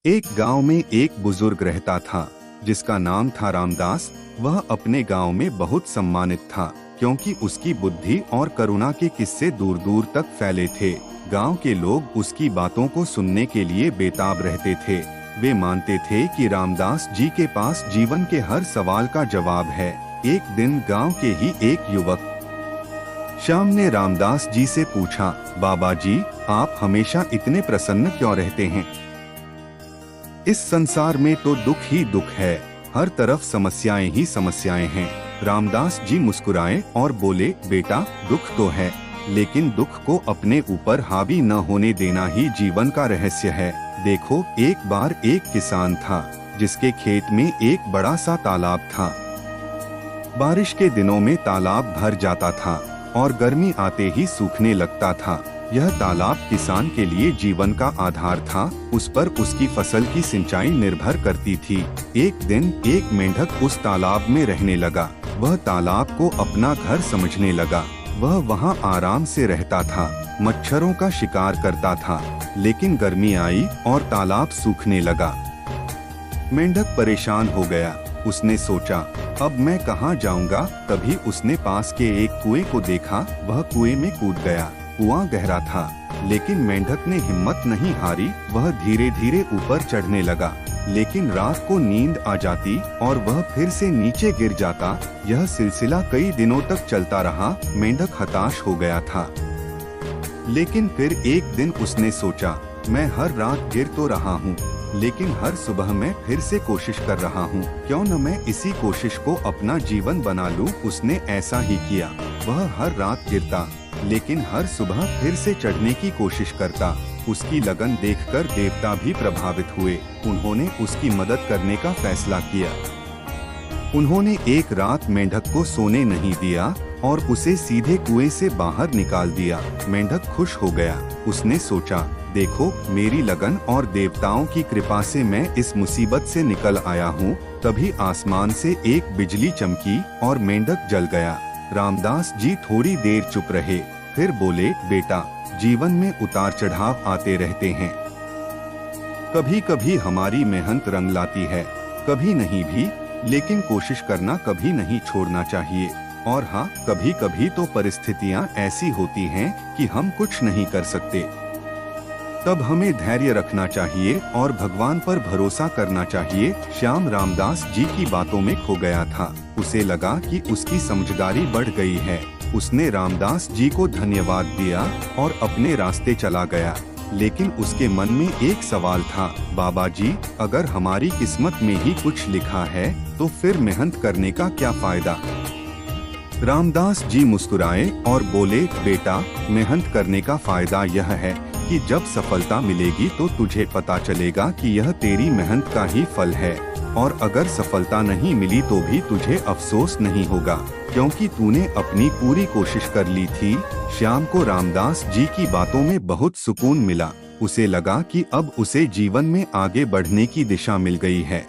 एक गांव में एक बुजुर्ग रहता था जिसका नाम था रामदास। वह अपने गांव में बहुत सम्मानित था क्योंकि उसकी बुद्धि और करुणा के किस्से दूर दूर तक फैले थे। गांव के लोग उसकी बातों को सुनने के लिए बेताब रहते थे। वे मानते थे कि रामदास जी के पास जीवन के हर सवाल का जवाब है। एक दिन गांव के ही एक युवक श्याम ने रामदास जी से पूछा, बाबा जी, आप हमेशा इतने प्रसन्न क्यों रहते हैं? इस संसार में तो दुख ही दुख है, हर तरफ समस्याएं ही समस्याएं हैं। रामदास जी मुस्कुराए और बोले, बेटा, दुख तो है, लेकिन दुख को अपने ऊपर हावी न होने देना ही जीवन का रहस्य है। देखो, एक बार एक किसान था जिसके खेत में एक बड़ा सा तालाब था। बारिश के दिनों में तालाब भर जाता था और गर्मी आते ही सूखने लगता था। यह तालाब किसान के लिए जीवन का आधार था। उस पर उसकी फसल की सिंचाई निर्भर करती थी। एक दिन एक मेंढक उस तालाब में रहने लगा। वह तालाब को अपना घर समझने लगा। वह वहाँ आराम से रहता था, मच्छरों का शिकार करता था। लेकिन गर्मी आई और तालाब सूखने लगा। मेंढक परेशान हो गया। उसने सोचा, अब मैं कहाँ जाऊंगा? तभी उसने पास के एक कुएं को देखा। वह कुएं में कूद गया। कुआं गहरा था, लेकिन मेंढक ने हिम्मत नहीं हारी। वह धीरे धीरे ऊपर चढ़ने लगा, लेकिन रात को नींद आ जाती और वह फिर से नीचे गिर जाता। यह सिलसिला कई दिनों तक चलता रहा। मेंढक हताश हो गया था, लेकिन फिर एक दिन उसने सोचा, मैं हर रात गिर तो रहा हूँ, लेकिन हर सुबह मैं फिर से कोशिश कर रहा हूँ। क्यों न मैं इसी कोशिश को अपना जीवन बना लूँ? उसने ऐसा ही किया। वह हर रात गिरता, लेकिन हर सुबह फिर से चढ़ने की कोशिश करता। उसकी लगन देखकर देवता भी प्रभावित हुए। उन्होंने उसकी मदद करने का फैसला किया। उन्होंने एक रात मेंढक को सोने नहीं दिया और उसे सीधे कुएं से बाहर निकाल दिया। मेंढक खुश हो गया। उसने सोचा, देखो, मेरी लगन और देवताओं की कृपा से मैं इस मुसीबत से निकल आया हूँ। तभी आसमान से एक बिजली चमकी और मेंढक जल गया। रामदास जी थोड़ी देर चुप रहे, फिर बोले, बेटा, जीवन में उतार चढ़ाव आते रहते हैं। कभी कभी हमारी मेहनत रंग लाती है, कभी नहीं भी, लेकिन कोशिश करना कभी नहीं छोड़ना चाहिए। और हाँ, कभी कभी तो परिस्थितियाँ ऐसी होती हैं कि हम कुछ नहीं कर सकते। तब हमें धैर्य रखना चाहिए और भगवान पर भरोसा करना चाहिए। श्याम रामदास जी की बातों में खो गया था। उसे लगा कि उसकी समझदारी बढ़ गई है। उसने रामदास जी को धन्यवाद दिया और अपने रास्ते चला गया। लेकिन उसके मन में एक सवाल था, बाबा जी, अगर हमारी किस्मत में ही कुछ लिखा है तो फिर मेहनत करने का क्या फायदा? रामदास जी मुस्कुराए और बोले, बेटा, मेहनत करने का फायदा यह है कि जब सफलता मिलेगी तो तुझे पता चलेगा कि यह तेरी मेहनत का ही फल है। और अगर सफलता नहीं मिली तो भी तुझे अफसोस नहीं होगा, क्योंकि तूने अपनी पूरी कोशिश कर ली थी। श्याम को रामदास जी की बातों में बहुत सुकून मिला। उसे लगा कि अब उसे जीवन में आगे बढ़ने की दिशा मिल गई है।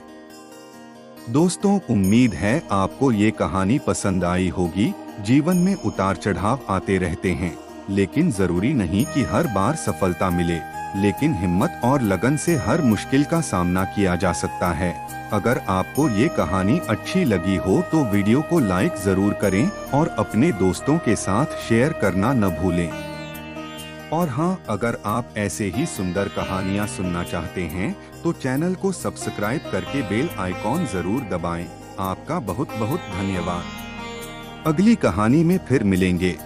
दोस्तों, उम्मीद है आपको ये कहानी पसंद आई होगी। जीवन में उतार चढ़ाव आते रहते हैं, लेकिन जरूरी नहीं कि हर बार सफलता मिले। लेकिन हिम्मत और लगन से हर मुश्किल का सामना किया जा सकता है। अगर आपको ये कहानी अच्छी लगी हो तो वीडियो को लाइक जरूर करें और अपने दोस्तों के साथ शेयर करना न भूलें। और हाँ, अगर आप ऐसे ही सुंदर कहानियाँ सुनना चाहते हैं तो चैनल को सब्सक्राइब करके बेल आइकॉन जरूर दबाएं। आपका बहुत बहुत धन्यवाद। अगली कहानी में फिर मिलेंगे।